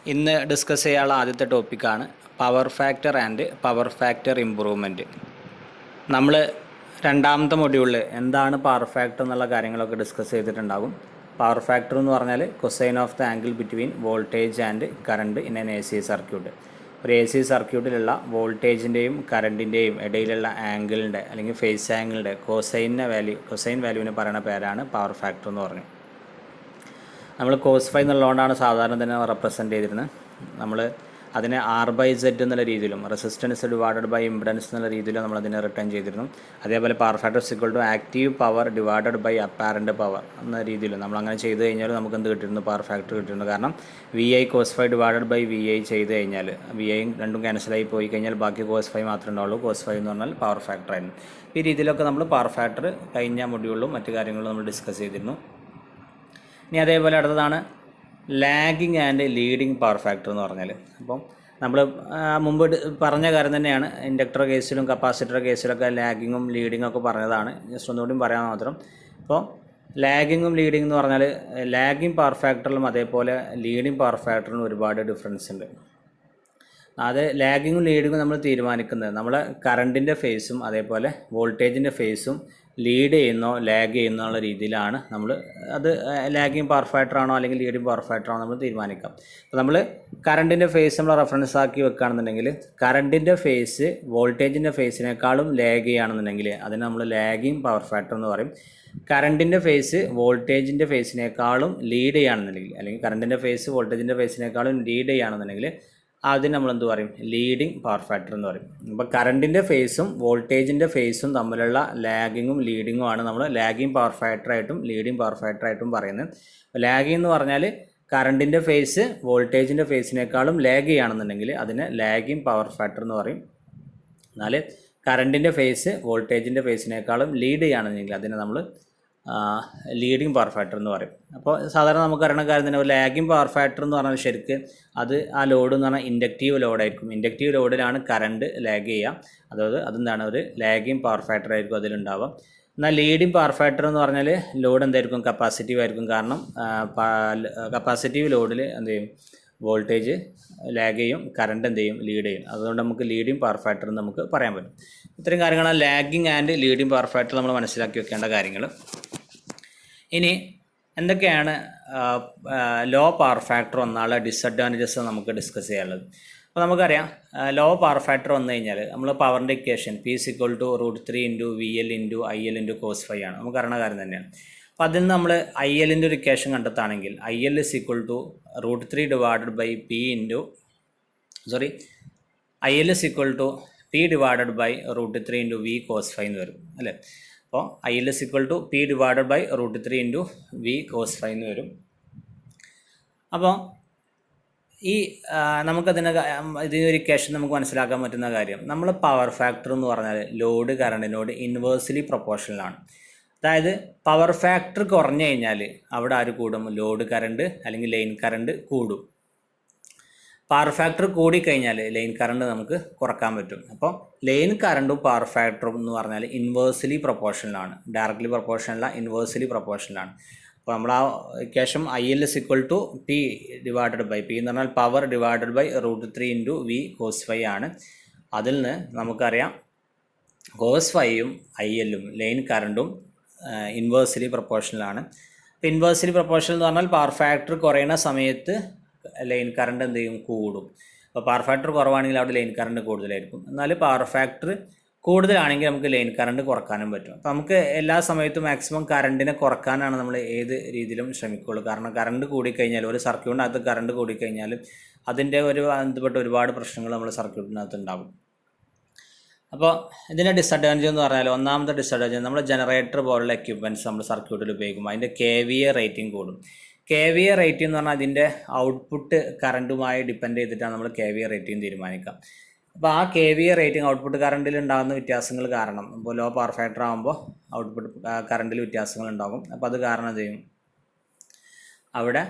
ഇന്ന് ഡിസ്കസ് ചെയ്യാനുള്ള ആദ്യത്തെ ടോപ്പിക്കാണ് power factor and power factor improvement. നമ്മൾ രണ്ടാമത്തെ മൊഡ്യൂളിൽ എന്താണ് പവർ ഫാക്ടർ എന്നുള്ള കാര്യങ്ങളൊക്കെ ഡിസ്കസ് ചെയ്തിട്ടുണ്ടാകും. പവർ ഫാക്ടർ എന്ന് പറഞ്ഞാൽ cosine of the angle between voltage and current in N A C circuit. ഒരു എ സി സർക്യൂട്ടിലുള്ള വോൾട്ടേജിൻ്റെയും കറണ്ടിൻ്റെയും ഇടയിലുള്ള ആംഗിളിൻ്റെ അല്ലെങ്കിൽ ഫേസ് ആംഗിളിൻ്റെ കൊസൈൻ വാല്യൂവിന് പറയുന്ന പേരാണ് പവർ ഫാക്ടർ എന്ന് പറഞ്ഞു. നമ്മൾ കോസ് ഫൈ എന്നുള്ളതുകൊണ്ടാണ് സാധാരണ തന്നെ റെപ്രസെൻറ്റ് ചെയ്തിരുന്നത്. നമ്മൾ അതിനെ R/Z എന്നുള്ള രീതിയിലും റെസിസ്റ്റൻസ് ഡിവൈഡഡ് ബൈ ഇംപെഡൻസ് എന്നുള്ള രീതിയിലും നമ്മളതിനെ റിട്ടേൺ ചെയ്തിരുന്നു. അതേപോലെ power factor equal to active power divided by apparent power എന്ന രീതിയിലും നമ്മളങ്ങനെ ചെയ്ത് കഴിഞ്ഞാൽ നമുക്ക് എന്ത് കിട്ടിയിരുന്നു? പവർ ഫാക്ടർ കിട്ടിയിരുന്നു. കാരണം VI cos phi divided by VI ചെയ്ത് കഴിഞ്ഞാൽ VI രണ്ടും ക്യാൻസലായി പോയി കഴിഞ്ഞാൽ ബാക്കി കോസ് ഫൈ മാത്രമേ ഉണ്ടാവുള്ളൂ. കോസ് ഫൈ എന്ന് പറഞ്ഞാൽ പവർ ഫാക്ടർ ആയിരുന്നു. ഈ രീതിയിലൊക്കെ നമ്മൾ പവർ ഫാക്ടർ കഴിഞ്ഞ മൊഡ്യൂളിലും മറ്റു കാര്യങ്ങളിലും നമ്മൾ ഡിസ്കസ് ചെയ്തിരുന്നു. ഇനി അതേപോലെ അടുത്തതാണ് lagging and leading power factor എന്ന് പറഞ്ഞാൽ. അപ്പം നമ്മൾ മുമ്പ് പറഞ്ഞ കാര്യം തന്നെയാണ്. ഇൻഡക്ടർ കേസിലും കപ്പാസിറ്റർ കേസിലൊക്കെ ലാഗിങ്ങും ലീഡിങ്ങും ഒക്കെ പറഞ്ഞതാണ്. ജസ്റ്റ് ഒന്നുകൂടി പറയാൻ മാത്രം. അപ്പോൾ ലാഗിങ്ങും ലീഡിങ് എന്ന് പറഞ്ഞാൽ ലാഗിങ് പവർ ഫാക്ടറിലും അതേപോലെ ലീഡിങ് പവർ ഫാക്ടറിനും ഒരുപാട് ഡിഫറൻസ് ഉണ്ട്. അത് ലാഗിങ്ങും ലീഡിങ്ങും നമ്മൾ തീരുമാനിക്കുന്നത് നമ്മളെ കറണ്ടിൻ്റെ ഫേസും അതേപോലെ വോൾട്ടേജിൻ്റെ ഫേസും ലീഡ് ചെയ്യുന്നോ ലാഗ് ചെയ്യുന്നോ ഉള്ള രീതിയിലാണ് നമ്മൾ അത് ലാഗിങ് പവർ ഫാക്ടർ ആണോ അല്ലെങ്കിൽ ലീഡിങ് പവർ ഫാക്ടർ ആണോ നമ്മൾ തീരുമാനിക്കാം. അപ്പോൾ നമ്മൾ കറണ്ടിൻ്റെ ഫേസ് നമ്മൾ റെഫറൻസ് ആക്കി വെക്കുകയാണെന്നുണ്ടെങ്കിൽ കറണ്ടിൻ്റെ ഫേസ് വോൾട്ടേജിൻ്റെ ഫേസിനേക്കാളും ലാഗ് ചെയ്യുകയാണെന്നുണ്ടെങ്കിൽ അതിന് നമ്മൾ ലാഗിങ് പവർ ഫാക്ടർ എന്ന് പറയും. കറണ്ടിൻ്റെ ഫേസ് വോൾട്ടേജിൻ്റെ ഫേസിനേക്കാളും ലീഡ് ചെയ്യുകയാണെന്നുണ്ടെങ്കിൽ അല്ലെങ്കിൽ കറണ്ടിൻ്റെ ഫേസ് വോൾട്ടേജിൻ്റെ ഫേസിനേക്കാളും ലീഡ് ചെയ്യുകയാണെന്നുണ്ടെങ്കിൽ അതിന് നമ്മളെന്ത് പറയും? ലീഡിങ് പവർ ഫാക്ടർ എന്ന് പറയും. അപ്പോൾ കറണ്ടിൻ്റെ ഫേസും വോൾട്ടേജിൻ്റെ ഫേസും തമ്മിലുള്ള ലാഗിങ്ങും ലീഡിങ്ങും ആണ് നമ്മൾ ലാഗിങ് പവർ ഫാക്ടറായിട്ടും ലീഡിങ് പവർ ഫാക്ടറായിട്ടും പറയുന്നത്. ലാഗിങ് എന്ന് പറഞ്ഞാൽ കറണ്ടിൻ്റെ ഫേസ് വോൾട്ടേജിൻ്റെ ഫേസിനേക്കാളും ലാഗ് ചെയ്യുകയാണെന്നുണ്ടെങ്കിൽ അതിന് ലാഗിങ് പവർ ഫാക്ടർ എന്ന് പറയും. എന്നാൽ കറണ്ടിൻ്റെ ഫേസ് വോൾട്ടേജിൻ്റെ ഫേസിനേക്കാളും ലീഡ് ചെയ്യുകയാണെന്നുണ്ടെങ്കിൽ അതിനെ നമ്മൾ ലീഡിങ് പവർ ഫാക്ടർ എന്ന് പറയും. അപ്പോൾ സാധാരണ നമുക്ക് അറിയുന്ന കാര്യം തന്നെ ഒരു ലാഗിങ് പവർ ഫാക്ടർ എന്ന് പറഞ്ഞാൽ ശരിക്ക് അത് ആ ലോഡ് എന്ന് പറഞ്ഞാൽ ഇൻഡക്റ്റീവ് ലോഡായിരിക്കും. ഇൻഡക്റ്റീവ് ലോഡിലാണ് കറണ്ട് ലാഗ് ചെയ്യുക. അതായത് അതെന്താണ് ഒരു ലാഗിങ് പവർ ഫാക്ടർ ആയിരിക്കും അതിലുണ്ടാവുക. എന്നാൽ ലീഡിങ് പവർ ഫാക്ടർ എന്ന് പറഞ്ഞാൽ ലോഡ് എന്തായിരിക്കും? കപ്പാസിറ്റീവ് ആയിരിക്കും. കാരണം കപ്പാസിറ്റീവ് ലോഡിൽ എന്ത് ചെയ്യും? വോൾട്ടേജ് ലാഗ് ചെയ്യും, കറണ്ട് എന്ത് ചെയ്യും? ലീഡ് ചെയ്യും. അതുകൊണ്ട് നമുക്ക് ലീഡിങ് പവർ ഫാക്ടർ എന്ന് നമുക്ക് പറയാൻ പറ്റും. ഇത്രയും കാര്യങ്ങളാണ് lagging and leading power factor നമ്മൾ മനസ്സിലാക്കി വെക്കേണ്ട കാര്യങ്ങൾ. ഇനി എന്തൊക്കെയാണ് ലോ പവർ ഫാക്ടർ വന്നുള്ള ഡിസഡ്വാൻറ്റേജസ് നമുക്ക് ഡിസ്കസ് ചെയ്യാനുള്ളത്. അപ്പോൾ നമുക്കറിയാം ലോ പവർ ഫാക്ടർ വന്നു കഴിഞ്ഞാൽ നമ്മൾ പവറിൻ്റെ equation P = √3 × VL × IL × cos φ ആണ്. നമുക്ക് അറിയുന്ന കാര്യം തന്നെയാണ്. അപ്പോൾ അതിൽ നിന്ന് നമ്മൾ ILൻ്റെ ഒരു ഇക്വേഷൻ കണ്ടെത്താണെങ്കിൽ IL = √3 divided by IL = P divided by √3 × V cos φ എന്ന് വരും അല്ലേ. അപ്പോൾ IL = P divided by √3 × V cos φ എന്ന് വരും. അപ്പോൾ ഈ ഇതിനൊരു ഇക്വേഷൻ നമുക്ക് മനസ്സിലാക്കാൻ പറ്റുന്ന കാര്യം നമ്മൾ പവർ ഫാക്ടർ എന്ന് പറഞ്ഞാൽ ലോഡ് കറണ്ടിനോട് ഇൻവേഴ്സ്ലി പ്രൊപ്പോർഷണലാണ്. അതായത് പവർ ഫാക്ടർ കുറഞ്ഞു കഴിഞ്ഞാൽ അവിടെ ആര് കൂടും? ലോഡ് കറണ്ട് അല്ലെങ്കിൽ ലൈൻ കറണ്ട് കൂടും. പവർ ഫാക്ടർ കൂടിക്കഴിഞ്ഞാൽ ലൈൻ കറണ്ട് നമുക്ക് കുറക്കാൻ പറ്റും. അപ്പോൾ ലൈൻ കറണ്ടും പവർ ഫാക്ടറും എന്ന് പറഞ്ഞാൽ ഇൻവേഴ്സ്ലി പ്രൊപ്പോർഷണലാണ്. ഡയറക്റ്റ്ലി പ്രൊപ്പോർഷനല്ല, ഇൻവേഴ്സ്ലി പ്രൊപ്പോർഷനലാണ്. അപ്പോൾ നമ്മൾ ആ equation IL = P divided by P എന്ന് പറഞ്ഞാൽ power divided by √3 × V cos φ ആണ്. അതിൽ നിന്ന് നമുക്കറിയാം cos φയും ILഉം ലൈൻ കറണ്ടും ഇൻവേഴ്സ്ലി പ്രൊപ്പോർഷനലാണ്. അപ്പോൾ ഇൻവേഴ്സ്ലി പ്രൊപ്പോർഷണൽ എന്ന് പറഞ്ഞാൽ പവർ ഫാക്ടർ കുറയുന്ന സമയത്ത് ലൈൻ കറണ്ട് എന്ത് ചെയ്യും? കൂടും. അപ്പോൾ പവർ ഫാക്ടർ കുറവാണെങ്കിൽ അവിടെ ലൈൻ കറണ്ട് കൂടുതലായിരിക്കും. എന്നാൽ പവർ ഫാക്ടർ കൂടുതലാണെങ്കിൽ നമുക്ക് ലൈൻ കറണ്ട് കുറക്കാനും പറ്റും. അപ്പോൾ നമുക്ക് എല്ലാ സമയത്തും മാക്സിമം കറണ്ടിനെ കുറക്കാനാണ് നമ്മൾ ഏത് രീതിയിലും ശ്രമിക്കുകയുള്ളൂ. കാരണം കറണ്ട് കൂടിക്കഴിഞ്ഞാൽ ഒരു സർക്യൂട്ടിനകത്ത് കറണ്ട് കൂടിക്കഴിഞ്ഞാൽ അതിൻ്റെ ബന്ധപ്പെട്ട ഒരുപാട് പ്രശ്നങ്ങൾ നമ്മൾ സർക്യൂട്ടിനകത്ത് ഉണ്ടാകും. അപ്പോൾ ഇതിൻ്റെ ഡിസഡ്വാൻറ്റേജ് എന്ന് പറഞ്ഞാൽ ഒന്നാമത്തെ ഡിസഡ്വാൻറ്റേജ് നമ്മൾ ജനറേറ്റർ പോലുള്ള എക്യുപ്മെൻറ്റ്സ് നമ്മൾ സർക്യൂട്ടിൽ ഉപയോഗിക്കുമ്പോൾ അതിൻ്റെ KVA റേറ്റിംഗ് കൂടും. KVA റേറ്റിംഗ് എന്ന് പറഞ്ഞാൽ അതിൻ്റെ ഔട്ട്പുട്ട് കറണ്ടുമായി ഡിപ്പെൻഡ് ചെയ്തിട്ടാണ് നമ്മൾ KVA റേറ്റിംഗ് തീരുമാനിക്കാം. അപ്പോൾ ആ KVA റേറ്റിംഗ് ഔട്ട്പുട്ട് കറണ്ടിൽ ഉണ്ടാകുന്ന വ്യത്യാസങ്ങൾ കാരണം ഇപ്പോൾ ലോ പവർ ഫാക്ടർ ആകുമ്പോൾ ഔട്ട്പുട്ട് കറണ്ടിൽ വ്യത്യാസങ്ങൾ ഉണ്ടാകും. അപ്പോൾ അത് കാരണം എന്ത് ചെയ്യും? അവിടെ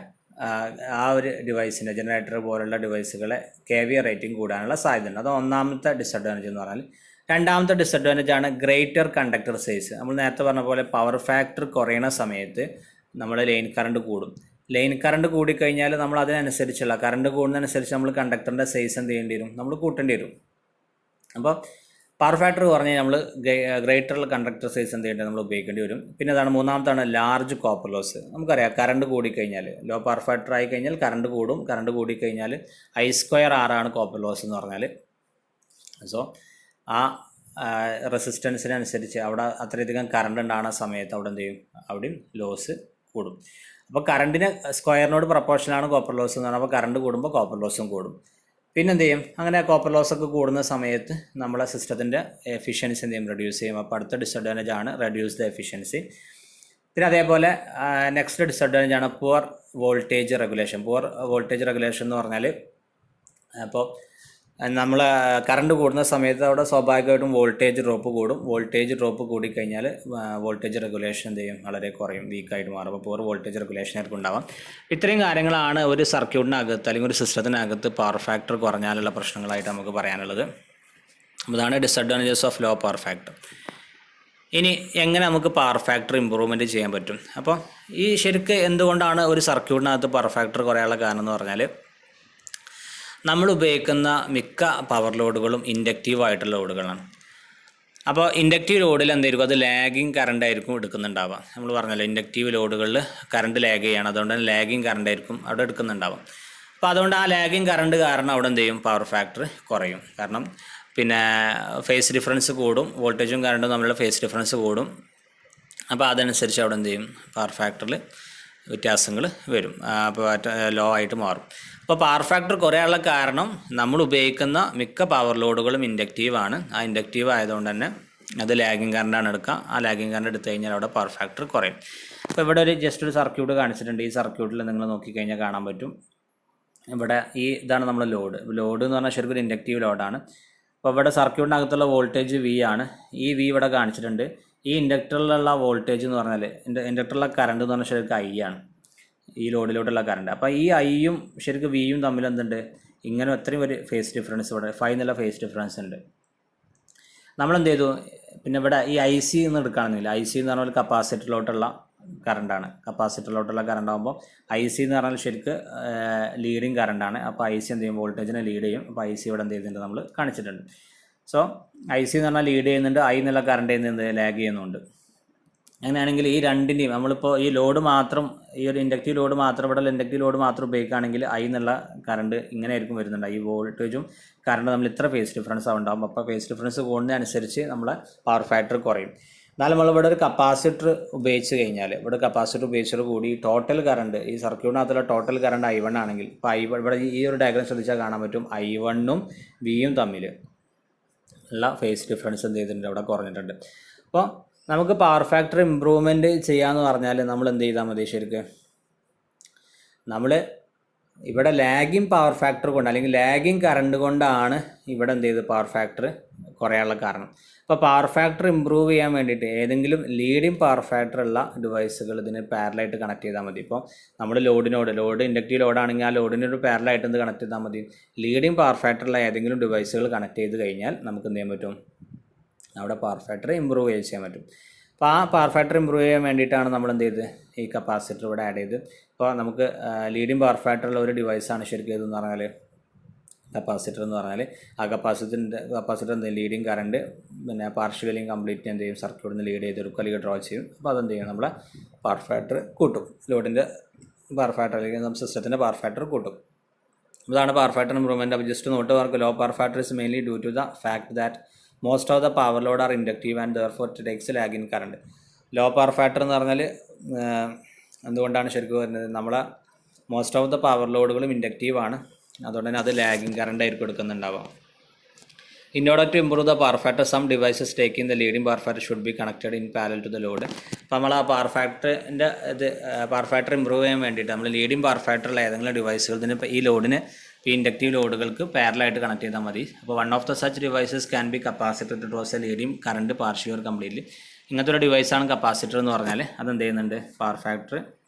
ആ ഒരു ഡിവൈസിൻ്റെ ജനറേറ്റർ പോലുള്ള ഡിവൈസുകളെ KVA റേറ്റിംഗ് കൂടാനുള്ള സാധ്യതയുണ്ട്. അത് ഒന്നാമത്തെ ഡിസഡ്വാൻറ്റേജ് എന്ന് പറഞ്ഞാൽ. രണ്ടാമത്തെ ഡിസഡ്വാൻറ്റേജ് ആണ് ഗ്രേറ്റർ കണ്ടക്ടർ സൈസ്. നമ്മൾ നേരത്തെ പറഞ്ഞ പോലെ പവർ ഫാക്ടർ കുറയുന്ന സമയത്ത് നമ്മുടെ ലൈൻ കറണ്ട് കൂടും. ലൈൻ കറണ്ട് കൂടിക്കഴിഞ്ഞാൽ നമ്മൾ അതിനനുസരിച്ചുള്ള കറണ്ട് കൂടുന്നതനുസരിച്ച് നമ്മൾ കണ്ടക്ടറിൻ്റെ സൈസ് എന്ത് ചെയ്യേണ്ടി വരും, നമ്മൾ കൂട്ടേണ്ടി വരും. അപ്പോൾ പവർ ഫാക്ടർ പറഞ്ഞാൽ നമ്മൾ ഗ്രേറ്റർ കണ്ടക്ടർ സൈസ് എന്ത് ചെയ്യേണ്ടത് നമ്മൾ ഉപയോഗിക്കേണ്ടി വരും. പിന്നെ അതാണ് മൂന്നാമത്താണ് ലാർജ് കോപ്പർ ലോസ്. നമുക്കറിയാം കറണ്ട് കൂടിക്കഴിഞ്ഞാൽ ലോ പവർ ഫാക്ടർ ആയി കഴിഞ്ഞാൽ കറണ്ട് കൂടും. കറണ്ട് കൂടിക്കഴിഞ്ഞാൽ I²R ആണ് കോപ്പർ ലോസ് എന്ന് പറഞ്ഞാൽ. സോ ആ റെസിസ്റ്റൻസിനനുസരിച്ച് അവിടെ അത്രയധികം കറണ്ട് ഉണ്ടാകുന്ന സമയത്ത് അവിടെ എന്ത് ചെയ്യും, അവിടെയും ലോസ് കൂടും. അപ്പോൾ കറണ്ടിന് സ്ക്വയറിനോട് പ്രപ്പോർഷനാണ് കോപ്പർ ലോസ് എന്ന് പറഞ്ഞാൽ അപ്പോൾ കറണ്ട് കൂടുമ്പോൾ കോപ്പർ ലോസും കൂടും. പിന്നെ എന്ത് ചെയ്യും, അങ്ങനെ കോപ്പർ ലോസൊക്കെ കൂടുന്ന സമയത്ത് നമ്മളെ സിസ്റ്റത്തിൻ്റെ എഫിഷ്യൻസി എന്ത് ചെയ്യും, റെഡ്യൂസ് ചെയ്യും. അപ്പോൾ അടുത്ത ഡിസഡ്വാൻറ്റേജ് ആണ് റെഡ്യൂസ് ദ എഫിഷ്യൻസി. പിന്നെ അതേപോലെ നെക്സ്റ്റ് ഡിസഡ്വാൻറ്റേജ് ആണ് poor voltage regulation. Poor voltage regulation എന്ന് പറഞ്ഞാൽ അപ്പോൾ നമ്മൾ കറണ്ട് കൂടുന്ന സമയത്ത് അവിടെ സ്വാഭാവികമായിട്ടും വോൾട്ടേജ് ഡ്രോപ്പ് കൂടും. വോൾട്ടേജ് ഡ്രോപ്പ് കൂടിക്കഴിഞ്ഞാൽ വോൾട്ടേജ് റെഗുലേഷൻ എന്ത് ചെയ്യും, വളരെ കുറയും, വീക്കായിട്ട് മാറും. അപ്പോൾ പുവർ വോൾട്ടേജ് റെഗുലേഷൻ ആയിരിക്കും ഉണ്ടാവാം. ഇത്രയും കാര്യങ്ങളാണ് ഒരു സർക്യൂട്ടിനകത്ത് അല്ലെങ്കിൽ ഒരു സിസ്റ്റത്തിനകത്ത് പവർ ഫാക്ടർ കുറഞ്ഞാലുള്ള പ്രശ്നങ്ങളായിട്ട് നമുക്ക് പറയാനുള്ളത്. അതാണ് disadvantages of low power factor. ഇനി എങ്ങനെ നമുക്ക് പവർ ഫാക്ടർ ഇമ്പ്രൂവ്മെൻറ്റ് ചെയ്യാൻ പറ്റും? അപ്പോൾ ഈ ശരിക്ക് എന്തുകൊണ്ടാണ് ഒരു സർക്യൂട്ടിനകത്ത് പവർ ഫാക്ടർ കുറയാനുള്ള കാരണം എന്ന് പറഞ്ഞാൽ നമ്മൾ ഉപയോഗിക്കുന്ന മിക്ക പവർ ലോഡുകളും ഇൻഡക്റ്റീവ് ആയിട്ടുള്ള ലോഡുകളാണ്. അപ്പോൾ ഇൻഡക്റ്റീവ് ലോഡിൽ എന്തായിരിക്കും, അത് ലാഗിങ് കറണ്ട് ആയിരിക്കും എടുക്കുന്നുണ്ടാവുക. നമ്മൾ പറഞ്ഞല്ലോ ഇൻഡക്റ്റീവ് ലോഡുകളിൽ കറണ്ട് ലാഗ് ചെയ്യണം, അതുകൊണ്ട് തന്നെ ലാഗിങ് കറണ്ട് ആയിരിക്കും അവിടെ എടുക്കുന്നുണ്ടാവുക. അപ്പോൾ അതുകൊണ്ട് ആ ലാഗിങ് കറണ്ട് കാരണം അവിടെ എന്ത് ചെയ്യും, പവർ ഫാക്ടർ കുറയും. കാരണം പിന്നെ ഫേസ് ഡിഫറൻസ് കൂടും, വോൾട്ടേജും കറണ്ടും തമ്മിലുള്ള ഫേസ് ഡിഫറൻസ് കൂടും. അപ്പോൾ അതനുസരിച്ച് അവിടെ എന്ത് ചെയ്യും, പവർ ഫാക്ടറിൽ വ്യത്യാസങ്ങൾ വരും, അപ്പോൾ ലോ ആയിട്ട് മാറും. അപ്പോൾ പവർ ഫാക്ടർ കുറയാനുള്ള കാരണം നമ്മൾ ഉപയോഗിക്കുന്ന മിക്ക പവർ ലോഡുകളും ഇൻഡക്റ്റീവാണ്. ആ ഇൻഡക്റ്റീവ് ആയതുകൊണ്ട് തന്നെ അത് ലാഗിങ് കറണ്ടാണ് എടുക്കുക. ആ ലാഗിങ് കറണ്ട് എടുത്തു കഴിഞ്ഞാൽ അവിടെ പവർ ഫാക്ടർ കുറയും. അപ്പോൾ ഇവിടെ ജസ്റ്റ് ഒരു സർക്യൂട്ട് കാണിച്ചിട്ടുണ്ട്. ഈ സർക്യൂട്ടിൽ നിങ്ങൾ നോക്കിക്കഴിഞ്ഞാൽ കാണാൻ പറ്റും. ഇവിടെ ഇതാണ് നമ്മുടെ ലോഡ് എന്ന് പറഞ്ഞാൽ ശരിക്കും ഒരു ഇൻഡക്റ്റീവ് ലോഡാണ്. അപ്പോൾ ഇവിടെ സർക്യൂട്ടിനകത്തുള്ള വോൾട്ടേജ് V ആണ്. ഈ V ഇവിടെ കാണിച്ചിട്ടുണ്ട്. ഈ ഇൻഡക്ടറിലുള്ള വോൾട്ടേജ് എന്ന് പറഞ്ഞാൽ ഇൻഡക്ടറിലുള്ള കറണ്ട് എന്ന് പറഞ്ഞാൽ ശരിക്കും I ആണ്, ഈ ലോഡിലോട്ടുള്ള കറണ്ട്. അപ്പോൾ ഈ Iയും ശരിക്കും Vയും തമ്മിൽ എന്തുണ്ട്, ഇങ്ങനെ അത്രയും ഒരു ഫേസ് ഡിഫറൻസ് ഇവിടെ 5 എന്നുള്ള ഫേസ് ഡിഫറൻസ് ഉണ്ട്. നമ്മളെന്ത് ചെയ്തു, പിന്നെ ഇവിടെ ഈ IC എന്ന് എടുക്കുകയാണെന്നില്ല. IC എന്ന് പറഞ്ഞാൽ കപ്പാസിറ്ററിലോട്ടുള്ള കറണ്ടാണ്. കപ്പാസിറ്ററിലോട്ടുള്ള കറണ്ട് ആകുമ്പോൾ IC എന്ന് പറഞ്ഞാൽ ശരിക്ക് ലീഡിങ് കറണ്ടാണ്. അപ്പോൾ IC എന്ത് ചെയ്യും, വോൾട്ടേജിനെ ലീഡ് ചെയ്യും. അപ്പോൾ IC ഇവിടെ എന്ത് ചെയ്യുന്നുണ്ട്, നമ്മൾ കാണിച്ചിട്ടുണ്ട്. സോ IC എന്ന് പറഞ്ഞാൽ ലീഡ് ചെയ്യുന്നുണ്ട്, I എന്നുള്ള കറണ്ട് ചെയ്യുന്നത് ലാഗ് ചെയ്യുന്നുണ്ട്. അങ്ങനെയാണെങ്കിൽ ഈ രണ്ടിൻ്റെയും നമ്മളിപ്പോൾ ഈ ലോഡ് മാത്രം, ഈ ഒരു ഇൻഡക്റ്റീവ് ലോഡ് മാത്രം, ഇവിടെ ഇൻഡക്റ്റീവ് ലോഡ് മാത്രം ഉപയോഗിക്കുകയാണെങ്കിൽ I എന്നുള്ള കറണ്ട് ഇങ്ങനെ ആയിരിക്കും വരുന്നുണ്ട്. ഈ വോൾട്ടേജും കറണ്ട് നമ്മൾ ഇത്ര ഫേസ് ഡിഫറൻസ് ഉണ്ടാകും. അപ്പോൾ ഫേസ് ഡിഫറൻസ് കൂടുന്നതനുസരിച്ച് നമ്മളെ പവർ ഫാക്ടർ കുറയും. എന്നാലും നമ്മളിവിടെ ഒരു കപ്പാസിറ്റർ ഉപയോഗിച്ച് കഴിഞ്ഞാൽ, ഇവിടെ കപ്പാസിറ്റർ ഉപയോഗിച്ചത് കൂടി ടോട്ടൽ കറണ്ട്, ഈ സർക്യൂട്ടിനകത്തുള്ള ടോട്ടൽ കറണ്ട് I1 ആണെങ്കിൽ, ഇപ്പോൾ ഇവിടെ ഈ ഒരു ഡയഗ്രാം ശ്രദ്ധിച്ചാൽ കാണാൻ പറ്റും I1ഉം Vയും തമ്മിൽ ഉള്ള ഫേസ് ഡിഫറൻസ് എന്ത് ചെയ്തിട്ടുണ്ട്, അവിടെ കുറഞ്ഞിട്ടുണ്ട്. അപ്പോൾ നമുക്ക് പവർ ഫാക്ടർ ഇമ്പ്രൂവ്മെൻറ്റ് ചെയ്യാമെന്ന് പറഞ്ഞാൽ നമ്മൾ എന്ത് ചെയ്താൽ മതി, ശരിക്കും നമ്മൾ ഇവിടെ ലാഗിങ് പവർ ഫാക്ടർ കൊണ്ട് അല്ലെങ്കിൽ ലാഗിങ് കറണ്ട് കൊണ്ടാണ് ഇവിടെ എന്ത് ചെയ്ത് പവർ ഫാക്ടർ കുറയാനുള്ള കാരണം. അപ്പോൾ പവർ ഫാക്ടർ ഇമ്പ്രൂവ് ചെയ്യാൻ വേണ്ടിയിട്ട് ഏതെങ്കിലും ലീഡിങ് പവർ ഫാക്ടർ ഉള്ള ഡിവൈസുകൾ ഇതിന് പാരലായിട്ട് കണക്ട് ചെയ്താൽ മതി. ഇപ്പോൾ നമ്മൾ ലോഡ് ഇൻഡക്റ്റീവ് ലോഡാണെങ്കിൽ ആ ലോഡിനോട് പാരലായിട്ട് എന്ത് കണക്ട് ചെയ്താൽ മതി, ലീഡിങ് പവർ ഫാക്ടറുള്ള ഏതെങ്കിലും ഡിവൈസുകൾ കണക്ട് ചെയ്ത് കഴിഞ്ഞാൽ നമുക്ക് എന്ത് ചെയ്യാൻ പറ്റും, അവിടെ പവർ ഫാക്ടർ ഇമ്പ്രൂവ് ചെയ്യാൻ പറ്റും. അപ്പോൾ ആ പവർ ഫാക്ടർ ഇമ്പ്രൂവ് ചെയ്യാൻ വേണ്ടിയിട്ടാണ് നമ്മൾ എന്ത് ചെയ്ത് ഈ കപ്പാസിറ്റർ ഇവിടെ ആഡ് ചെയ്ത്. അപ്പോൾ നമുക്ക് ലീഡിങ് പവർ ഫാക്ടറുള്ള ഒരു ഡിവൈസാണ് ശരിക്കും ഇതെന്ന് പറഞ്ഞാൽ കപ്പാസിറ്റർ എന്ന് പറഞ്ഞാൽ. ആ കപ്പാസിറ്റർ എന്ത് ചെയ്യും, ലീഡിങ് കറണ്ട് പിന്നെ പാർഷ്യലി കംപ്ലീറ്റ് എന്ത് ചെയ്യും, സർക്യൂട്ടിൽ നിന്ന് ലീഡ് ചെയ്തെടുക്കും അല്ലെങ്കിൽ ഡ്രോ ചെയ്യും. അപ്പോൾ അതെന്ത് ചെയ്യും, നമ്മളെ പവർ ഫാക്ടർ കൂട്ടും, ലോഡിൻ്റെ പവർ ഫാക്ടർ അല്ലെങ്കിൽ നമ്മുടെ സിസ്റ്റത്തിൻ്റെ പവർ ഫാക്ടർ കൂട്ടും. ഇതാണ് പവർ ഫാക്ടർ ഇമ്പ്രൂവ്മെൻറ്റ്. അപ്പോൾ just note work low power factor is mainly due to the fact that most of the power load are inductive and therefore it takes lag in current. Low power factor എന്ന് പറഞ്ഞാൽ എന്തുകൊണ്ടാണ് ശരിക്കും വരുന്നത്, നമ്മളെ most of the power ലോഡുകളും ഇൻഡക്റ്റീവാണ്, അതുകൊണ്ട് തന്നെ അത് ലാഗിങ് കറണ്ട് ആയിരിക്കും എടുക്കുന്നുണ്ടാവാം. In order to improve the power factor some devices taking the leading power factor should be connected in parallel to the load. അപ്പോൾ നമ്മൾ ആ പവർ ഫാക്ടറിൻ്റെ പവർ ഫാക്ടർ ഇമ്പ്രൂവ് ചെയ്യാൻ വേണ്ടിയിട്ട് നമ്മൾ ലീഡിംഗ് പവർ ഫാക്ടറുള്ള ഏതെങ്കിലും ഡിവൈസുകൾ ഇതിന് ഈ ലോഡിന് ഈ ഇൻഡക്റ്റീവ് ലോഡുകൾക്ക് പാരലായിട്ട് കണക്ട് ചെയ്താൽ മതി. അപ്പോൾ one of the such devices can be capacitor to draws a leading current partially or completely. ഇങ്ങനത്തെ ഒരു ഡിവൈസാണ് കപ്പാസിറ്റർ എന്ന് പറഞ്ഞാൽ. അതെന്ത് ചെയ്യുന്നുണ്ട്, പവർ ഫാക്ടർ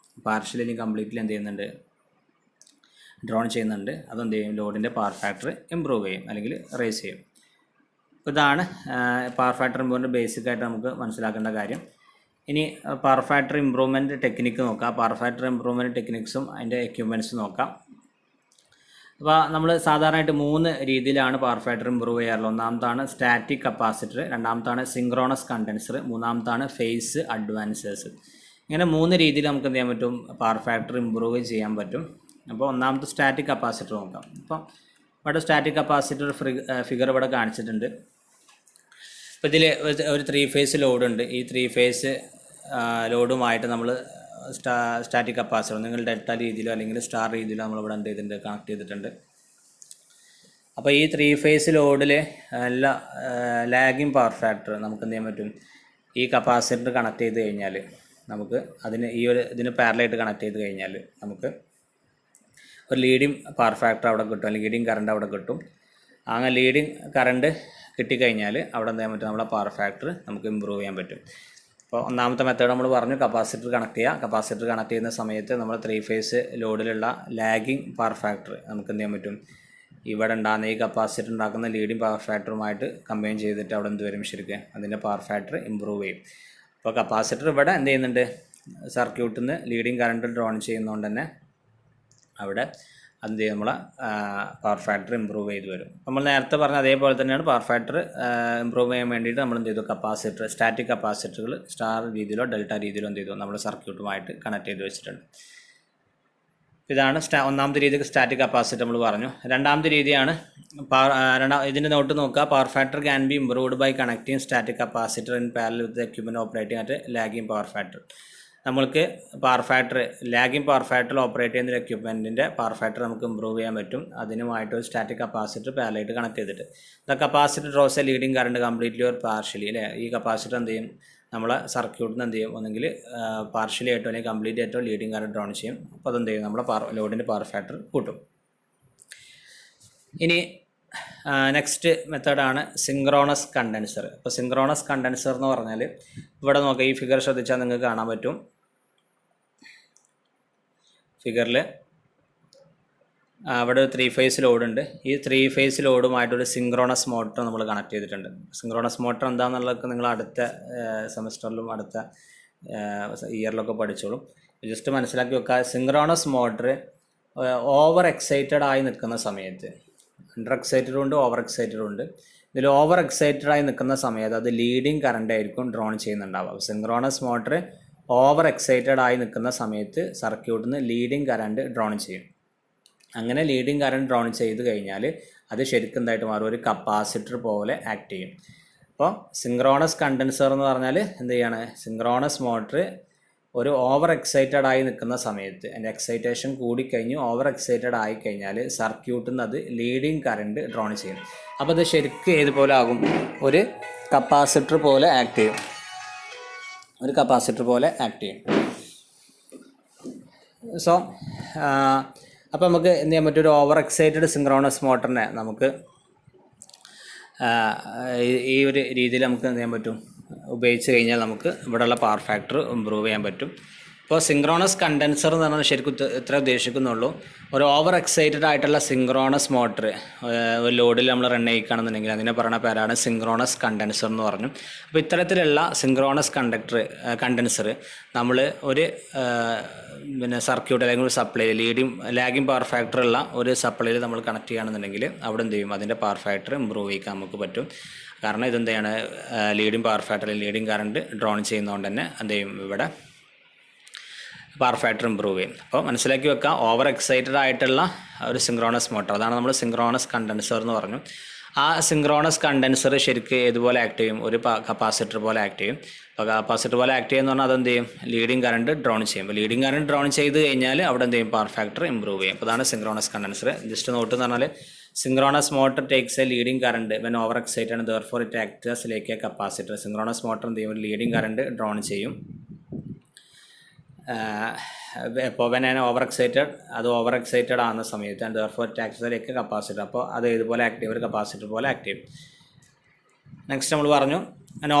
പാർഷ്യലി കംപ്ലീറ്റ്ലി എന്ത് ചെയ്യുന്നുണ്ട്, ഡ്രോൺ ചെയ്യുന്നുണ്ട്. അതെന്ത് ചെയ്യും, ലോഡിൻ്റെ പവർ ഫാക്ടർ ഇമ്പ്രൂവ് ചെയ്യും അല്ലെങ്കിൽ റേസ് ചെയ്യും. ഇതാണ് പവർ ഫാക്ടർ ഇമ്പ്രൂവ്മെൻറ്റ് ബേസിക്കായിട്ട് നമുക്ക് മനസ്സിലാക്കേണ്ട കാര്യം. ഇനി പവർ ഫാക്ടർ ഇമ്പ്രൂവ്മെൻറ്റ് ടെക്നിക്ക് നോക്കാം. പവർ ഫാക്ടർ ഇമ്പ്രൂവ്മെൻറ്റ് ടെക്നിക്സും അതിൻ്റെ എക്യുപ്മെൻറ്റ്സും നോക്കാം. അപ്പോൾ നമ്മൾ സാധാരണയായിട്ട് 3 രീതിയിലാണ് പവർ ഫാക്ടർ ഇമ്പ്രൂവ് ചെയ്യാറുള്ളത്. ഒന്നാമത്താണ് സ്റ്റാറ്റിക് കപ്പാസിറ്റർ, രണ്ടാമത്താണ് സിങ്ക്രോണസ് കണ്ടൻസർ, മൂന്നാമത്താണ് ഫേസ് അഡ്വാൻസേഴ്സ്. ഇങ്ങനെ 3 രീതിയിൽ നമുക്ക് എന്ത് ചെയ്യാൻ പറ്റും, പവർ ഫാക്ടർ ഇമ്പ്രൂവ് ചെയ്യാൻ പറ്റും. അപ്പോൾ ഒന്നാമത്തെ സ്റ്റാറ്റിക് കപ്പാസിറ്റർ നോക്കാം. അപ്പോൾ ഇവിടെ സ്റ്റാറ്റിക് കപ്പാസിറ്റർ ഫിഗർ ഇവിടെ കാണിച്ചിട്ടുണ്ട്. ഇപ്പോൾ ഇതിൽ ഒരു 3 ഫേസ് ലോഡുണ്ട്. ഈ 3 ഫേസ് ലോഡുമായിട്ട് നമ്മൾ സ്റ്റാറ്റിക് കപ്പാസിറ്റർ നിങ്ങൾ ഡെൽറ്റ രീതിയിലോ അല്ലെങ്കിൽ സ്റ്റാർ രീതിയിലോ നമ്മളിവിടെ എന്ത് ചെയ്തിട്ടുണ്ട്, കണക്ട് ചെയ്തിട്ടുണ്ട്. അപ്പോൾ ഈ 3 ഫേസ് ലോഡിൽ എല്ലാ ലാഗിങ് പവർ ഫാക്ടർ നമുക്ക് എന്ത് ചെയ്യാൻ പറ്റും, ഈ കപ്പാസിറ്റർ കണക്ട് ചെയ്ത് കഴിഞ്ഞാൽ നമുക്ക് ഇതിന് പാരലായിട്ട് കണക്ട് ചെയ്ത് കഴിഞ്ഞാൽ നമുക്ക് ഒരു ലീഡിങ് പവർ ഫാക്ടർ അവിടെ കിട്ടും, അല്ലെങ്കിൽ ലീഡിങ് കറണ്ട് അവിടെ കിട്ടും. അങ്ങനെ ലീഡിങ് കറണ്ട് കിട്ടിക്കഴിഞ്ഞാൽ അവിടെ എന്ത് ചെയ്യാൻ പറ്റും, നമ്മളെ പവർ ഫാക്ടർ നമുക്ക് ഇമ്പ്രൂവ് ചെയ്യാൻ പറ്റും. അപ്പോൾ ഒന്നാമത്തെ മെത്തേഡ് നമ്മൾ പറഞ്ഞു, കപ്പാസിറ്റർ കണക്ട് ചെയ്യുക. കപ്പാസിറ്റർ കണക്ട് ചെയ്യുന്ന സമയത്ത് നമ്മൾ 3 ഫേസ് ലോഡിലുള്ള ലാഗിങ് പവർ ഫാക്ടർ നമുക്ക് എന്ത് ചെയ്യാൻ പറ്റും, ഇവിടെ ഉണ്ടാകുന്ന ഈ കപ്പാസിറ്റർ ഉണ്ടാക്കുന്ന ലീഡിങ് പവർ ഫാക്ടറുമായിട്ട് കമ്പൈൻ ചെയ്തിട്ട് അവിടെ എന്ത് വരും, ശരിക്കും അതിൻ്റെ പവർ ഫാക്ടർ ഇമ്പ്രൂവ് ചെയ്യും. അപ്പോൾ കപ്പാസിറ്റർ ഇവിടെ എന്ത് ചെയ്യുന്നുണ്ട്, സർക്യൂട്ടിൽ നിന്ന് ലീഡിങ് കറണ്ട് ഡ്രോൺ ചെയ്യുന്നതുകൊണ്ട് തന്നെ അവിടെ എന്ത് ചെയ്യും, നമ്മളെ പവർ ഫാക്ടർ ഇമ്പ്രൂവ് ചെയ്ത് വരും. നമ്മൾ നേരത്തെ പറഞ്ഞ അതേപോലെ തന്നെയാണ് പവർ ഫാക്ടർ ഇമ്പ്രൂവ് ചെയ്യാൻ വേണ്ടിയിട്ട് നമ്മൾ എന്ത് ചെയ്തു, കപ്പാസിറ്റർ സ്റ്റാറ്റിക് കപ്പാസിറ്ററുകൾ സ്റ്റാർ രീതിയിലോ ഡെൽറ്റ രീതിയിലോ എന്ത് ചെയ്തു, നമ്മൾ സർക്യൂട്ടുമായിട്ട് കണക്ട് ചെയ്ത് വെച്ചിട്ടുണ്ട്. ഇതാണ് ഒന്നാമത്തെ രീതിക്ക് സ്റ്റാറ്റിക് കപ്പാസിറ്റർ നമ്മൾ പറഞ്ഞു. രണ്ടാമത്തെ രീതിയാണ് ഇതിൻ്റെ നോട്ട് നോക്കുക. Power factor can be improved by connecting static capacitor in parallel with equipment operating at lagging power factor. നമ്മൾക്ക് പവർ ഫാക്ടർ ലാഗിങ് പവർ ഫാക്ടറിൽ ഓപ്പറേറ്റ് ചെയ്യുന്ന എക്യുപ്മെൻറ്റിൻ്റെ പവർ ഫാക്ടർ നമുക്ക് ഇമ്പ്രൂവ് ചെയ്യാൻ പറ്റും. അതിനുമായിട്ട് ഒരു സ്റ്റാറ്റിക് കപ്പാസിറ്റർ പാരലായിട്ട് കണക്ട് ചെയ്തിട്ട് the capacitor draws a leading current completely or partially. അല്ലേ, ഈ കപ്പാസിറ്റർ എന്ത് ചെയ്യും, നമ്മളെ സർക്യൂട്ടിൽ നിന്ന് എന്ത് ചെയ്യും, ഒന്നെങ്കിൽ പാർഷ്യലി ആയിട്ടോ അല്ലെങ്കിൽ കംപ്ലീറ്റ് ആയിട്ടോ ലീഡിങ് കറണ്ട് ഡ്രോൺ ചെയ്യും. അപ്പോൾ അതെന്ത് ചെയ്യും, നമ്മുടെ ലോഡിൻ്റെ പവർ ഫാക്ടർ കൂട്ടും. ഇനി നെക്സ്റ്റ് മെത്തേഡാണ് സിങ്ക്രോണസ് കണ്ടൻസർ. അപ്പോൾ സിങ്ക്രോണസ് കണ്ടൻസർ എന്ന് പറഞ്ഞാൽ ഇവിടെ നോക്കാം, ഈ ഫിഗർ ശ്രദ്ധിച്ചാൽ നിങ്ങൾക്ക് കാണാൻ പറ്റും. ഫിഗറിൽ അവിടെ 3 ഫേസ് ലോഡുണ്ട്. ഈ 3 ഫേസ് ലോഡുമായിട്ടൊരു സിങ്ക്രോണസ് മോട്ടർ നമ്മൾ കണക്ട് ചെയ്തിട്ടുണ്ട്. സിങ്ക്രോണസ് മോട്ടർ എന്താണെന്നുള്ളതൊക്കെ നിങ്ങൾ അടുത്ത സെമസ്റ്ററിലും അടുത്ത ഇയറിലൊക്കെ പഠിച്ചോളും. ജസ്റ്റ് മനസ്സിലാക്കി വെക്കുക. സിങ്ക്രോണസ് മോട്ടർ ഓവർ എക്സൈറ്റഡ് ആയി നിൽക്കുന്ന സമയത്ത്, അണ്ടർ എക്സൈറ്റഡും ഉണ്ട് ഓവർ എക്സൈറ്റഡും ഉണ്ട്. ഇതിൽ ഓവർ എക്സൈറ്റഡ് ആയി നിൽക്കുന്ന സമയത്ത് അത് ലീഡിങ് കറണ്ട് ആയിരിക്കും ഡ്രോൺ ചെയ്യുന്നുണ്ടാവുക. സിങ്ക്രോണസ് മോട്ടർ ഓവർ എക്സൈറ്റഡ് ആയി നിൽക്കുന്ന സമയത്ത് സർക്യൂട്ടിൽ നിന്ന് ലീഡിങ് കറണ്ട് ഡ്രോൺ ചെയ്യും. അങ്ങനെ ലീഡിങ് കറണ്ട് ഡ്രോൺ ചെയ്ത് കഴിഞ്ഞാൽ അത് ശരിക്കും എന്തായിട്ട് മാറും, ഒരു കപ്പാസിറ്റർ പോലെ ആക്ട് ചെയ്യും. അപ്പോൾ സിങ്ക്രോണസ് കണ്ടൻസർ എന്ന് പറഞ്ഞാൽ എന്ത് ചെയ്യാണ്, സിങ്ക്രോണസ് മോട്ടർ ഒരു ഓവർ എക്സൈറ്റഡ് ആയി നിൽക്കുന്ന സമയത്ത്, അതിൻ്റെ എക്സൈറ്റേഷൻ കൂടിക്കഴിഞ്ഞ് ഓവർ എക്സൈറ്റഡ് ആയി കഴിഞ്ഞാൽ സർക്യൂട്ടിൽ നിന്ന് അത് ലീഡിങ് കറണ്ട് ഡ്രോൺ ചെയ്യും. അപ്പോൾ അത് ശരിക്കും ഏതുപോലെ ആകും, ഒരു കപ്പാസിറ്റർ പോലെ ആക്ട് ചെയ്യും. ഒരു കപ്പാസിറ്റർ പോലെ ആക്ട് ചെയ്യും. സോ അപ്പോൾ നമുക്ക് എന്ത് ചെയ്യാൻ പറ്റും, ഒരു ഓവർ എക്സൈറ്റഡ് സിങ്ക്രോണസ് മോട്ടറിനെ നമുക്ക് ഈ ഒരു രീതിയിൽ നമുക്ക് എന്ത് ചെയ്യാൻ പറ്റും, ഉപയോഗിച്ച് കഴിഞ്ഞാൽ നമുക്ക് ഇവിടെയുള്ള പവർ ഫാക്ടർ ഇമ്പ്രൂവ് ചെയ്യാൻ പറ്റും. ഇപ്പോൾ സിങ്ക്രോണസ് കണ്ടൻസർ എന്ന് പറഞ്ഞാൽ ശരിക്കും ഇത്ര ഉദ്ദേശിക്കുന്നുള്ളൂ, ഒരു ഓവർ എക്സൈറ്റഡ് ആയിട്ടുള്ള സിങ്ക്രോണസ് മോട്ടർ ഒരു ലോഡിൽ നമ്മൾ റൺ ചെയ്യിക്കുകയാണെന്നുണ്ടെങ്കിൽ അതിനെ പറയുന്ന പേരാണ് സിങ്ക്രോണസ് കണ്ടൻസർ എന്ന് പറഞ്ഞു. അപ്പോൾ ഇത്തരത്തിലുള്ള സിങ്ക്രോണസ് കണ്ടൻസർ നമ്മൾ ഒരു സർക്യൂട്ട് അല്ലെങ്കിൽ ഒരു സപ്ലൈ ലാഗിങ് പവർ ഫാക്ടർ ഉള്ള ഒരു സപ്ലൈയിൽ നമ്മൾ കണക്ട് ചെയ്യുകയാണെന്നുണ്ടെങ്കിൽ അവിടെ എന്ത് ചെയ്യും, അതിൻ്റെ പവർ ഫാക്ടർ ഇമ്പ്രൂവ് ചെയ്യിക്കാൻ നമുക്ക് പറ്റും. കാരണം ഇതെന്താണ്, leading power factor leading current drone ചെയ്യുന്നതുകൊണ്ട് തന്നെ എന്ത് ചെയ്യും, ഇവിടെ പവർ ഫാക്ടർ ഇമ്പ്രൂവ് ചെയ്യും. അപ്പോൾ മനസ്സിലാക്കി വെക്കുക, ഓവർ എക്സൈറ്റഡ് ആയിട്ടുള്ള ഒരു സിങ്ക്രോണസ് മോട്ടർ, അതാണ് നമ്മൾ സിങ്ക്രോണസ് കണ്ടൻസർ എന്ന് പറഞ്ഞു. ആ സിങ്ക്രോണസ് കണ്ടൻസർ ശരിക്കും ഏതുപോലെ ആക്ട് ചെയ്യും, ഒരു കപ്പാസിറ്റർ പോലെ ആക്ട് ചെയ്യും. അപ്പോൾ കപ്പാസിറ്റർ പോലെ ആക്ട് ചെയ്യുന്ന പറഞ്ഞാൽ അതെന്ത് ചെയ്യും, ലീഡിങ് കറണ്ട് ഡ്രോൺ ചെയ്യും. അപ്പോൾ ലീഡിങ് കറണ്ട് ഡ്രോൺ ചെയ്ത് കഴിഞ്ഞാൽ അവിടെ എന്ത് ചെയ്യും, പവർ ഫാക്ടർ ഇമ്പ്രൂവ് ചെയ്യും. അപ്പോൾ അതാണ് സിങ്ക്രോണസ് കണ്ടൻസർ. ജസ്റ്റ് നോട്ട് എന്ന് പറഞ്ഞാൽ synchronous motor takes A leading current when over excited and therefore it acts as like A capacitor. Synchronous motor എന്ത് ചെയ്യും, ലീഡിങ് കറണ്ട് ഡ്രോൺ ചെയ്യും. ഇപ്പോൾ വെൻ ഓവർ എക്സൈറ്റഡ് ആകുന്ന സമയത്ത് and therefore it acts like A capacitor. അപ്പോൾ അത് ഇതുപോലെ act ചെയ്യും, ഒരു കപ്പാസിറ്റർ പോലെ ആക്ട് ചെയ്യും. നെക്സ്റ്റ് നമ്മൾ പറഞ്ഞു,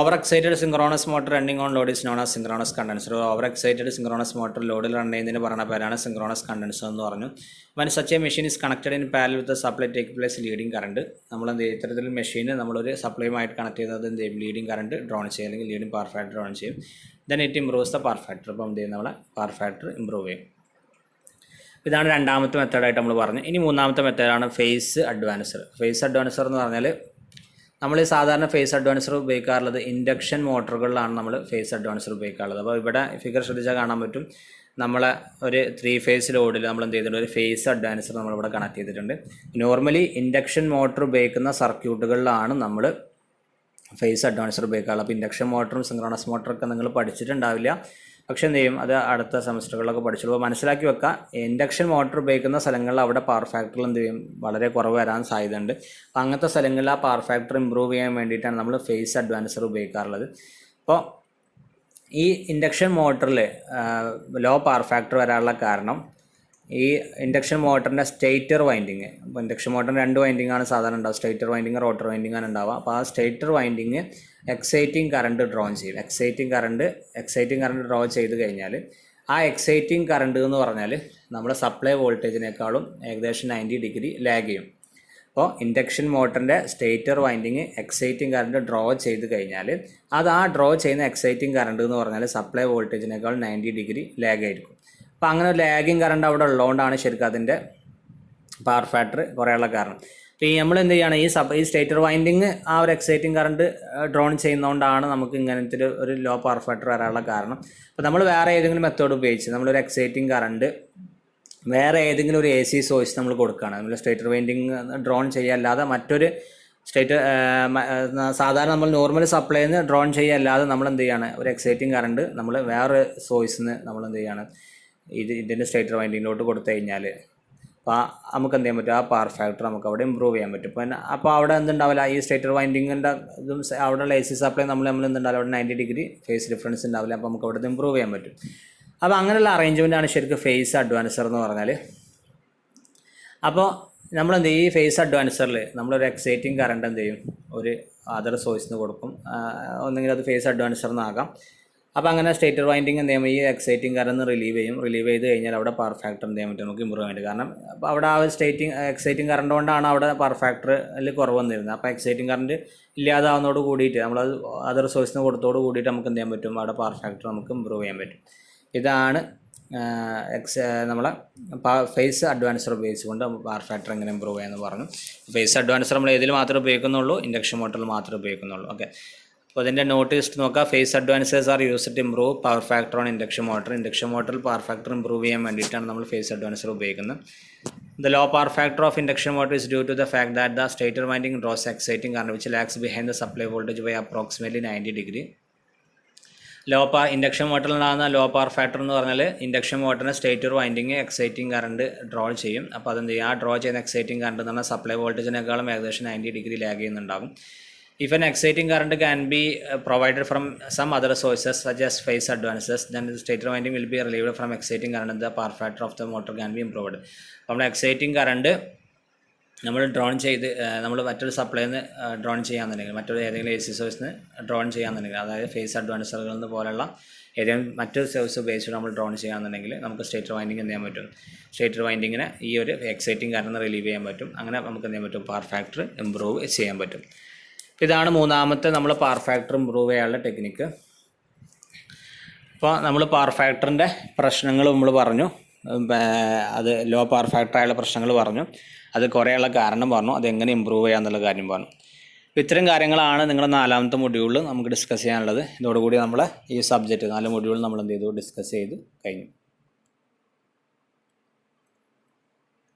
over excited synchronous motor running on Lord is known as synchronous condenser. Over excited synchronous motor ലോഡിൽ റൺ ചെയ്യുന്നതിന് പറയുന്ന പേരാണ് സിങ്ക്രോണസ് കണ്ടൻസർ എന്ന് പറഞ്ഞു. വൻ such A machine is connected in parallel with supply take place leading current. നമ്മൾ എന്ത് ചെയ്യും, ഇത്തരത്തിൽ മെഷീന് നമ്മളൊരു സപ്ലൈയുമായിട്ട് കണക്ട് ചെയ്യുന്നത് എന്ത് ചെയ്യും, ലീഡിങ് കറണ്ട് ഡ്രോൺ ചെയ്യും അല്ലെങ്കിൽ ലീഡിങ് പവർ ഫാക്ടർ ഡ്രോൺ ചെയ്യും. Then it improves the power factor. അപ്പോൾ എന്ത് ചെയ്യും, നമ്മളെ പവർ ഫാക്ടർ ഇമ്പ്രൂവ് ചെയ്യും. ഇതാണ് രണ്ടാമത്തെ മെത്തേഡായിട്ട് നമ്മൾ പറഞ്ഞു. ഇനി മൂന്നാമത്തെ മെത്തേഡാണ് ഫേസ് അഡ്വാൻസർ. ഫേസ് അഡ്വാൻസർ എന്ന് പറഞ്ഞാൽ നമ്മൾ സാധാരണ ഫേസ് അഡ്വാൻസർ ഉപയോഗിക്കാറുള്ളത് ഇൻഡക്ഷൻ മോട്ടറുകളിലാണ് നമ്മൾ ഫേസ് അഡ്വാൻസർ ഉപയോഗിക്കാറുള്ളത്. അപ്പോൾ ഇവിടെ ഫിഗർ ശ്രദ്ധിച്ചാൽ കാണാൻ പറ്റും, നമ്മളെ ഒരു 3 ഫേസ് ലോഡിൽ നമ്മൾ എന്ത് ചെയ്തിട്ടുണ്ട്, ഒരു ഫേസ് അഡ്വാൻസർ നമ്മളിവിടെ കണക്ട് ചെയ്തിട്ടുണ്ട്. നോർമലി ഇൻഡക്ഷൻ മോട്ടർ ഉപയോഗിക്കുന്ന സർക്യൂട്ടുകളിലാണ് നമ്മൾ ഫേസ് അഡ്വാൻസർ ഉപയോഗിക്കാറുള്ളത്. അപ്പോൾ ഇൻഡക്ഷൻ മോട്ടറും സിങ്ക്രോണസ് മോട്ടറൊക്കെ നിങ്ങൾ പഠിച്ചിട്ടുണ്ടാവില്ല, പക്ഷേ എന്ത് ചെയ്യും, അത് അടുത്ത സെമസ്റ്ററുകളിലൊക്കെ പഠിച്ചുള്ളൂ. അപ്പോൾ മനസ്സിലാക്കി വെക്കുക, ഇൻഡക്ഷൻ മോട്ടർ ഉപയോഗിക്കുന്ന സ്ഥലങ്ങളിൽ അവിടെ പവർ ഫാക്ടർ എന്ത് ചെയ്യും, വളരെ കുറവ് വരാൻ സാധ്യതയുണ്ട്. അപ്പോൾ അങ്ങനത്തെ സ്ഥലങ്ങളിൽ ആ പവർ ഫാക്ടർ ഇമ്പ്രൂവ് ചെയ്യാൻ വേണ്ടിയിട്ടാണ് നമ്മൾ ഫേസ് അഡ്വാൻസർ ഉപയോഗിക്കാറുള്ളത്. അപ്പോൾ ഈ ഇൻഡക്ഷൻ മോട്ടറിൽ ലോ പവർ ഫാക്ടർ വരാനുള്ള കാരണം ഈ ഇൻഡക്ഷൻ മോട്ടറിൻ്റെ സ്റ്റേറ്റർ വൈൻഡിങ്, അപ്പോൾ ഇൻഡക്ഷൻ മോട്ടറിന് 2 വൈൻഡിങ്ങാണ് സാധാരണ ഉണ്ടാവുക, സ്റ്റേറ്റർ വൈൻഡിങ് റോട്ടർ വൈൻഡിങ്ങാണ് ഉണ്ടാവുക. അപ്പോൾ ആ stator winding exciting current draw ചെയ്യും. എക്സൈറ്റിംഗ് കറണ്ട് ഡ്രോ ചെയ്ത് കഴിഞ്ഞാൽ ആ എക്സൈറ്റിംഗ് കറണ്ട് എന്ന് പറഞ്ഞാൽ നമ്മുടെ സപ്ലൈ വോൾട്ടേജിനേക്കാളും ഏകദേശം 90 ഡിഗ്രി ലാഗ് ചെയ്യും. അപ്പോൾ ഇൻഡക്ഷൻ മോട്ടറിൻ്റെ stator winding exciting current draw ചെയ്ത് കഴിഞ്ഞാൽ അത് ആ ഡ്രോ ചെയ്യുന്ന എക്സൈറ്റിംഗ് കറണ്ട് എന്ന് പറഞ്ഞാൽ സപ്ലൈ വോൾട്ടേജിനേക്കാൾ 90 ഡിഗ്രി ലാഗ് ആയിരിക്കും. അപ്പോൾ അങ്ങനെ ഒരു ലാഗിങ് കറണ്ട് അവിടെ ഉള്ളതുകൊണ്ടാണ് ശരിക്കും അതിൻ്റെ പവർ ഫാക്ടർ കുറയാനുള്ള കാരണം. അപ്പോൾ ഈ നമ്മൾ എന്ത് ചെയ്യുകയാണ്, ഈ സ്റ്റേറ്റർ വൈൻഡിങ് ആ ഒരു എക്സൈറ്റിംഗ് കറണ്ട് ഡ്രോൺ ചെയ്യുന്നതുകൊണ്ടാണ് നമുക്ക് ഇങ്ങനത്തെ ഒരു ലോ പവർ ഫാക്ടർ വരാനുള്ള കാരണം. അപ്പോൾ നമ്മൾ വേറെ ഏതെങ്കിലും മെത്തേഡ് ഉപയോഗിച്ച് നമ്മളൊരു എക്സൈറ്റിംഗ് കറണ്ട് വേറെ ഏതെങ്കിലും ഒരു AC സോഴ്സ് നമ്മൾ കൊടുക്കുകയാണ്, നമ്മൾ സ്റ്റേറ്റർ വൈൻഡിങ് ഡ്രോൺ ചെയ്യാല്ലാതെ മറ്റൊരു സാധാരണ നമ്മൾ നോർമൽ സപ്ലൈയിൽ നിന്ന് ഡ്രോൺ ചെയ്യാല്ലാതെ നമ്മൾ എന്ത് ചെയ്യുകയാണ്, ഒരു എക്സൈറ്റിംഗ് കറണ്ട് നമ്മൾ വേറെ സോഴ്സിൽ നിന്ന് നമ്മൾ എന്ത് ചെയ്യുകയാണ്, ഇതിൻ്റെ സ്റ്റേറ്റർ വൈൻഡിങ്ങിലോട്ട് കൊടുത്തു കഴിഞ്ഞാൽ അപ്പോൾ നമുക്ക് എന്ത് ചെയ്യാൻ പറ്റും, ആ പവർ ഫാക്ടർ നമുക്ക് അവിടെ ഇമ്പ്രൂവ് ചെയ്യാൻ പറ്റും. അപ്പോൾ അവിടെ എന്തുണ്ടാവില്ല, ഈ സ്റ്റേറ്റർ വൈൻഡിങ്ങിൻ്റെ ഇതും അവിടെയുള്ള AC സപ്ലൈ നമ്മൾ എന്തുണ്ടാവില്ല, അവിടെ 90 ഡിഗ്രി ഫേസ് ഡിഫറൻസ് ഉണ്ടാവില്ല. അപ്പോൾ നമുക്ക് അവിടെ ഇമ്പ്രൂവ് ചെയ്യാൻ പറ്റും. അപ്പോൾ അങ്ങനെയുള്ള അറേഞ്ച്മെൻറ്റാണ് ശരിക്കും ഫേസ് അഡ്വാൻസർ എന്ന് പറഞ്ഞാൽ. അപ്പോൾ നമ്മളെന്ത് ചെയ്യും, ഈ ഫേസ് അഡ്വാൻസറിൽ നമ്മളൊരു എക്സൈറ്റിംഗ് കറണ്ട് എന്ത് ചെയ്യും, ഒരു അതർ സോഴ്സിൽ നിന്ന് കൊടുക്കും, ഒന്നെങ്കിൽ അത് ഫേസ് അഡ്വാൻസർ എന്നാകാം. അപ്പോൾ അങ്ങനെ സ്റ്റേറ്റർ വൈൻഡിങ് എന്ത് ചെയ്യുമ്പോൾ ഈ എക്സൈറ്റിംഗ് കറണ്ട് റിലീവ് ചെയ്ത് കഴിഞ്ഞാൽ അവിടെ പവർ ഫാക്ടർ എന്ത് ചെയ്യാൻ പറ്റും, നമുക്ക് ഇമ്പ്രൂവ് ചെയ്യാൻ പറ്റും. കാരണം അപ്പോൾ അവിടെ ആ എക്സൈറ്റിംഗ് കറണ്ട് കൊണ്ടാണ് അവിടെ പവർ ഫാക്ടറിൽ കുറവ് വന്നിരുന്നത്. അപ്പോൾ എക്സൈറ്റിംഗ് കറണ്ട് ഇല്ലാതാവുന്നതോട് കൂടിയിട്ട് നമ്മളത് അതർ സോഴ്സിന് കൊടുത്തോട് കൂടിയിട്ട് നമുക്ക് എന്ത് ചെയ്യാൻ പറ്റും, അവിടെ പവർ ഫാക്ടർ നമുക്ക് ഇമ്പ്രൂവ് ചെയ്യാൻ പറ്റും. ഇതാണ് നമ്മളെ ഫേസ് അഡ്വാൻസർ ഉപയോഗിച്ചുകൊണ്ട് പവർ ഫാക്ടർ എങ്ങനെ ഇമ്പ്രൂവ് ചെയ്യാമെന്ന് പറഞ്ഞു. ഫേസ് അഡ്വാൻസർ നമ്മൾ ഏതിൽ മാത്രമേ ഉപയോഗിക്കുന്നുള്ളൂ, ഇൻഡക്ഷൻ മോട്ടറിൽ മാത്രമേ ഉപയോഗിക്കുന്നുള്ളൂ. ഓക്കെ, അപ്പോൾ അതിൻ്റെ നോട്ട് ലിസ്റ്റ് നോക്കാം. Phase advancers are used to improve power factor on induction motor. Induction മോട്ടറിൽ പവർ ഫാക്ടർ ഇംപ്രൂവ് ചെയ്യാൻ വേണ്ടിയിട്ടാണ് നമ്മൾ ഫേസ് അഡ്വാൻസർ ഉപയോഗിക്കുന്നത്. The low power factor of induction motor is due to the fact that the stator winding draws exciting current which lags behind the supply voltage by approximately 90 degree. Induction മോട്ടറിലുണ്ടാകുന്ന low power factor എന്ന് പറഞ്ഞാൽ induction മോട്ടറിന് stator winding exciting current draw ചെയ്യും. അപ്പോൾ അതെന്ത് ചെയ്യും, ആ draw ചെയ്യുന്ന എക്സൈറ്റിംഗ് കറണ്ട് എന്ന് പറഞ്ഞാൽ സപ്ലൈ വോൾട്ടേജിനേക്കാളും ഏകദേശം 90 ഡിഗ്രി ലാഗ് ചെയ്യുന്നുണ്ടാകും. If an exciting current can be provided from some other sources such as phase advances, then the stator winding will be relieved from exciting current and the power factor of the motor can be improved. നമ്മൾ exciting current നമ്മൾ drone ചെയ്ത് നമ്മൾ മറ്റൊരു സപ്ലൈയിൽ നിന്ന് drone ചെയ്യാമെന്നുണ്ടെങ്കിൽ, മറ്റൊരു ഏതെങ്കിലും AC സോഴ്സിൽ നിന്ന് ഡ്രോൺ ചെയ്യാമെന്നുണ്ടെങ്കിൽ, അതായത് ഫേസ് അഡ്വാൻസറുകളിൽ നിന്ന് പോലുള്ള ഏതെങ്കിലും മറ്റൊരു സോഴ്സ് ഉപയോഗിച്ചിട്ട് നമ്മൾ ഡ്രോൺ ചെയ്യാമെന്നുണ്ടെങ്കിൽ നമുക്ക് സ്റ്റേറ്റർ വൈൻഡിങ് എന്ത് ചെയ്യാൻ പറ്റും, സ്റ്റേറ്റർ വൈൻഡിങ്ങിന് ഈ ഒരു എക്സൈറ്റിംഗ് കറണ്ട് റിലീവ് ചെയ്യാൻ പറ്റും. അങ്ങനെ നമുക്ക് എന്ത് ചെയ്യാൻ പറ്റും, പവർ ഫാക്ടർ ഇമ്പ്രൂവ് ചെയ്യാൻ പറ്റും. ഇതാണ് മൂന്നാമത്തെ നമ്മൾ പവർ ഫാക്ടർ ഇമ്പ്രൂവ് ചെയ്യാനുള്ള ടെക്നിക്ക്. അപ്പോൾ നമ്മൾ പവർ ഫാക്ടറിൻ്റെ പ്രശ്നങ്ങൾ നമ്മൾ പറഞ്ഞു, അത് ലോ പവർ ഫാക്ടറായുള്ള പ്രശ്നങ്ങൾ പറഞ്ഞു, അത് കുറേയുള്ള കാരണം പറഞ്ഞു, അതെങ്ങനെ ഇമ്പ്രൂവ് ചെയ്യാമെന്നുള്ള കാര്യം പറഞ്ഞു. ഇത്തരം കാര്യങ്ങളാണ് നിങ്ങളുടെ 4ാമത്തെ മൊഡ്യൂളിൽ നമുക്ക് ഡിസ്കസ് ചെയ്യാനുള്ളത്. ഇതോടുകൂടി നമ്മൾ ഈ സബ്ജക്റ്റ് 4 മൊഡ്യൂൾ നമ്മൾ എന്ത് ചെയ്തു, ഡിസ്കസ് ചെയ്ത് കഴിഞ്ഞു.